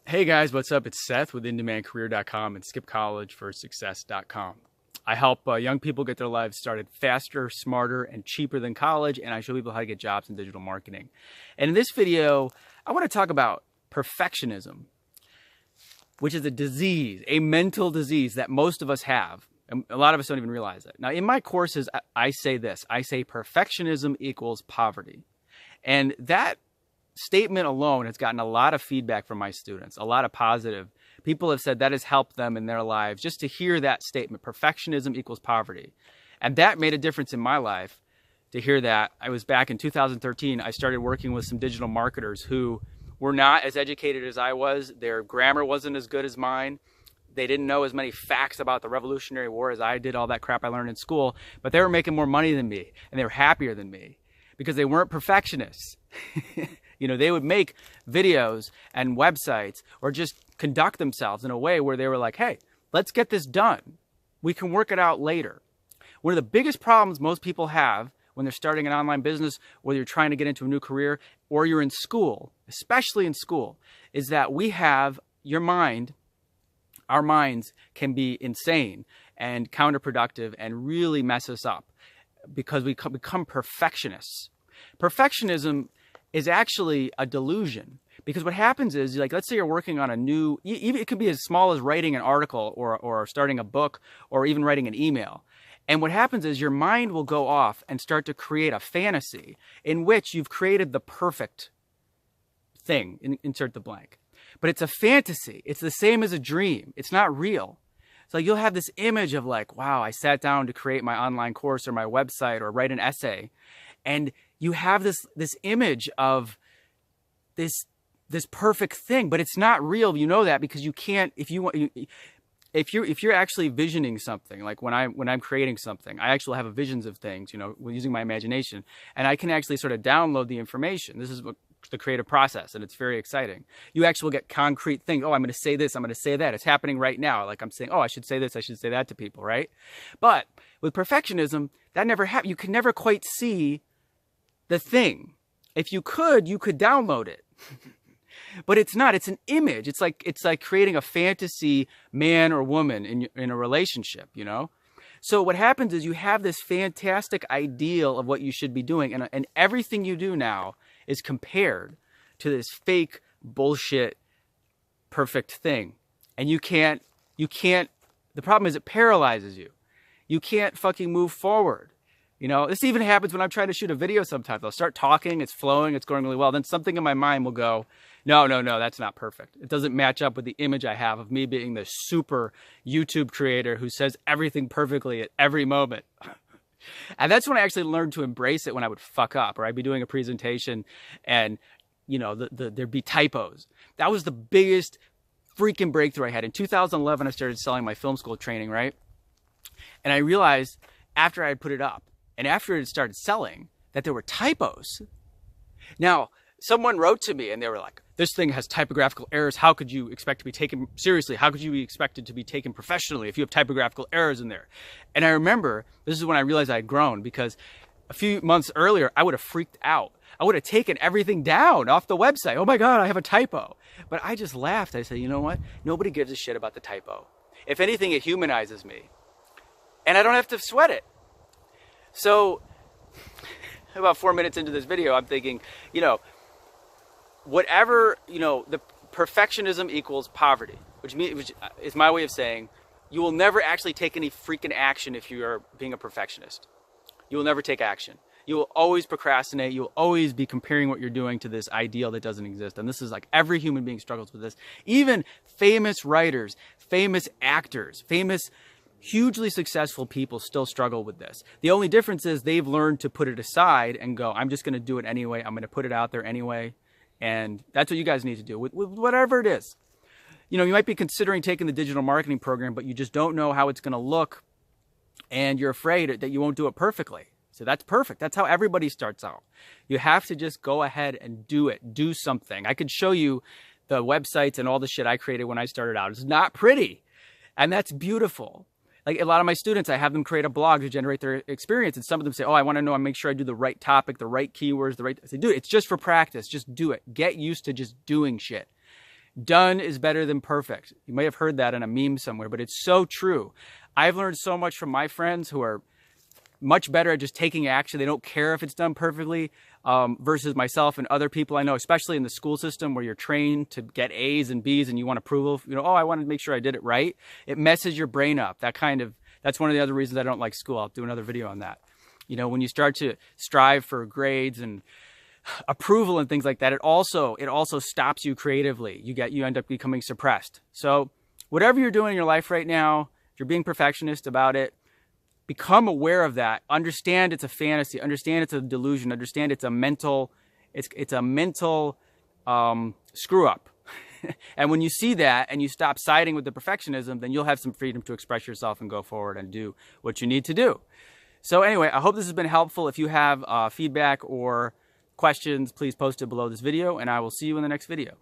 Hey guys, what's up? It's Seth with InDemandCareer.com and SkipCollegeForSuccess.com. I help young people get their lives started faster, smarter, and cheaper than college, and I show people how to get jobs in digital marketing. And in this video, I want to talk about perfectionism, which is a disease, a mental disease that most of us have. And a lot of us don't even realize it. Now, in my courses, I say this. I say perfectionism equals poverty. And that statement alone has gotten a lot of feedback from my students, a lot of positive. People have said that has helped them in their lives just to hear that statement, perfectionism equals poverty. And that made a difference in my life to hear that. I was back in 2013, I started working with some digital marketers who were not as educated as I was. Their grammar wasn't as good as mine. They didn't know as many facts about the Revolutionary War as I did, all that crap I learned in school, but they were making more money than me and they were happier than me because they weren't perfectionists. You know, they would make videos and websites or just conduct themselves in a way where they were like, hey, let's get this done. We can work it out later. One of the biggest problems most people have when they're starting an online business, whether you're trying to get into a new career or you're in school, especially in school, is that we have your mind. Our minds can be insane and counterproductive and really mess us up because we become perfectionists. Perfectionism is actually a delusion, because what happens is, like, let's say you're working on a new, even it could be as small as writing an article or starting a book or even writing an email. And what happens is your mind will go off and start to create a fantasy in which you've created the perfect thing, insert the blank. But it's a fantasy. It's the same as a dream. It's not real. So you'll have this image of like, wow, I sat down to create my online course or my website or write an essay. And you have this image of this perfect thing, but it's not real. You know that because you can't, if you're actually visioning something, like when I'm creating something, I actually have visions of things, you know, using my imagination, and I can actually sort of download the information. This is what the creative process, and it's very exciting. You actually get concrete things. Oh, I'm going to say this, I'm going to say that. It's happening right now. Like I'm saying, oh, I should say this, I should say that to people, right? But with perfectionism, that never happens. You can never quite see the thing. If you could download it. But it's not. It's an image. It's like creating a fantasy man or woman in a relationship, you know? So what happens is you have this fantastic ideal of what you should be doing, and everything you do now is compared to this fake bullshit perfect thing. And you can't, the problem is it paralyzes you. You can't fucking move forward. You know, this even happens when I'm trying to shoot a video sometimes. I'll start talking, it's flowing, it's going really well. Then something in my mind will go, no, that's not perfect. It doesn't match up with the image I have of me being the super YouTube creator who says everything perfectly at every moment. And that's when I actually learned to embrace it when I would fuck up, or I'd be doing a presentation and, you know, there'd be typos. That was the biggest freaking breakthrough I had. In 2011, I started selling my film school training, right? And I realized after I had put it up, and after it started selling, that there were typos. Now, someone wrote to me and they were like, this thing has typographical errors. How could you expect to be taken seriously? How could you be expected to be taken professionally if you have typographical errors in there? And I remember, this is when I realized I had grown, because a few months earlier, I would have freaked out. I would have taken everything down off the website. Oh my God, I have a typo. But I just laughed. I said, you know what? Nobody gives a shit about the typo. If anything, it humanizes me. And I don't have to sweat it. So about 4 minutes into this video, I'm thinking, you know, whatever, you know, the perfectionism equals poverty, which is my way of saying you will never actually take any freaking action if you are being a perfectionist. You will never take action. You will always procrastinate. You will always be comparing what you're doing to this ideal that doesn't exist. And this is like every human being struggles with this. Even famous writers, famous actors, famous hugely successful people still struggle with this. The only difference is they've learned to put it aside and go, I'm just going to do it anyway. I'm going to put it out there anyway. And that's what you guys need to do with whatever it is. You know, you might be considering taking the digital marketing program, but you just don't know how it's going to look. And you're afraid that you won't do it perfectly. So that's perfect. That's how everybody starts out. You have to just go ahead and do it. Do something. I could show you the websites and all the shit I created when I started out. It's not pretty. And that's beautiful. Like a lot of my students, I have them create a blog to generate their experience. And some of them say, oh, I want to know, I make sure I do the right topic, the right keywords, I say, dude, it's just for practice. Just do it. Get used to just doing shit. Done is better than perfect. You may have heard that in a meme somewhere, but it's so true. I've learned so much from my friends who are much better at just taking action. They don't care if it's done perfectly, versus myself and other people I know, especially in the school system where you're trained to get A's and B's and you want approval. You know, oh, I want to make sure I did it right. It messes your brain up. That's one of the other reasons I don't like school. I'll do another video on that. You know, when you start to strive for grades and approval and things like that, it also stops you creatively. You end up becoming suppressed. So whatever you're doing in your life right now, if you're being perfectionist about it, become aware of that. Understand it's a fantasy. Understand it's a delusion. Understand it's a mental screw up. And when you see that and you stop siding with the perfectionism, then you'll have some freedom to express yourself and go forward and do what you need to do. So anyway, I hope this has been helpful. If you have feedback or questions, please post it below this video, and I will see you in the next video.